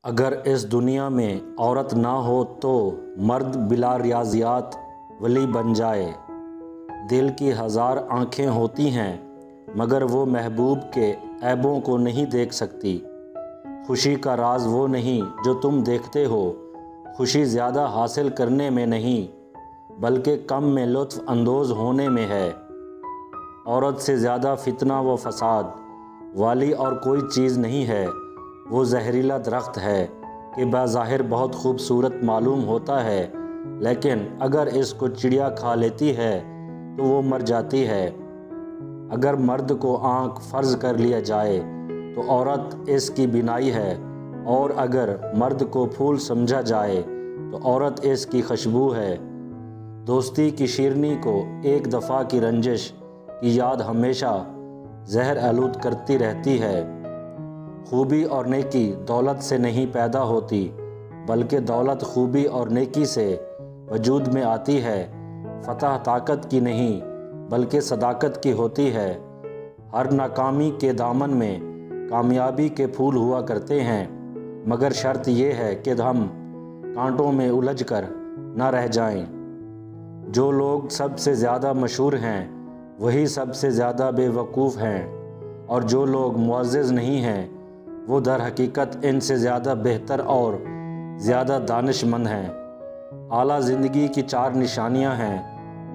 اگر اس دنیا میں عورت نہ ہو تو مرد بلا ریاضیات ولی بن جائے۔ دل کی ہزار آنکھیں ہوتی ہیں مگر وہ محبوب کے عیبوں کو نہیں دیکھ سکتی۔ خوشی کا راز وہ نہیں جو تم دیکھتے ہو، خوشی زیادہ حاصل کرنے میں نہیں بلکہ کم میں لطف اندوز ہونے میں ہے۔ عورت سے زیادہ فتنہ و فساد والی اور کوئی چیز نہیں ہے۔ وہ زہریلا درخت ہے کہ بظاہر بہت خوبصورت معلوم ہوتا ہے، لیکن اگر اس کو چڑیا کھا لیتی ہے تو وہ مر جاتی ہے۔ اگر مرد کو آنکھ فرض کر لیا جائے تو عورت اس کی بینائی ہے، اور اگر مرد کو پھول سمجھا جائے تو عورت اس کی خوشبو ہے۔ دوستی کی شیرنی کو ایک دفعہ کی رنجش کی یاد ہمیشہ زہر آلود کرتی رہتی ہے۔ خوبی اور نیکی دولت سے نہیں پیدا ہوتی بلکہ دولت خوبی اور نیکی سے وجود میں آتی ہے۔ فتح طاقت کی نہیں بلکہ صداقت کی ہوتی ہے۔ ہر ناکامی کے دامن میں کامیابی کے پھول ہوا کرتے ہیں، مگر شرط یہ ہے کہ ہم کانٹوں میں الجھ کر نہ رہ جائیں۔ جو لوگ سب سے زیادہ مشہور ہیں وہی سب سے زیادہ بے وقوف ہیں، اور جو لوگ معزز نہیں ہیں وہ در حقیقت ان سے زیادہ بہتر اور زیادہ دانش مند ہیں۔ اعلیٰ زندگی کی 4 نشانیاں ہیں: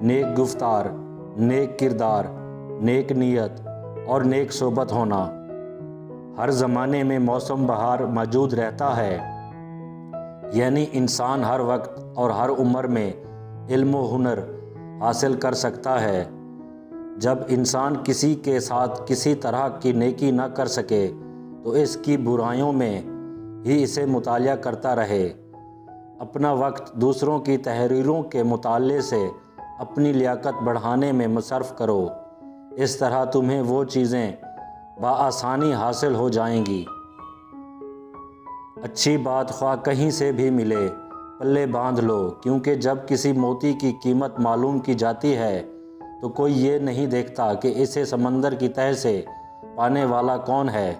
نیک گفتار، نیک کردار، نیک نیت اور نیک صحبت ہونا۔ ہر زمانے میں موسم بہار موجود رہتا ہے، یعنی انسان ہر وقت اور ہر عمر میں علم و ہنر حاصل کر سکتا ہے۔ جب انسان کسی کے ساتھ کسی طرح کی نیکی نہ کر سکے تو اس کی برائیوں میں ہی اسے مطالعہ کرتا رہے۔ اپنا وقت دوسروں کی تحریروں کے مطالعے سے اپنی لیاقت بڑھانے میں مصرف کرو، اس طرح تمہیں وہ چیزیں بآسانی حاصل ہو جائیں گی۔ اچھی بات خواہ کہیں سے بھی ملے پلے باندھ لو، کیونکہ جب کسی موتی کی قیمت معلوم کی جاتی ہے تو کوئی یہ نہیں دیکھتا کہ اسے سمندر کی تہہ سے پانے والا کون ہے۔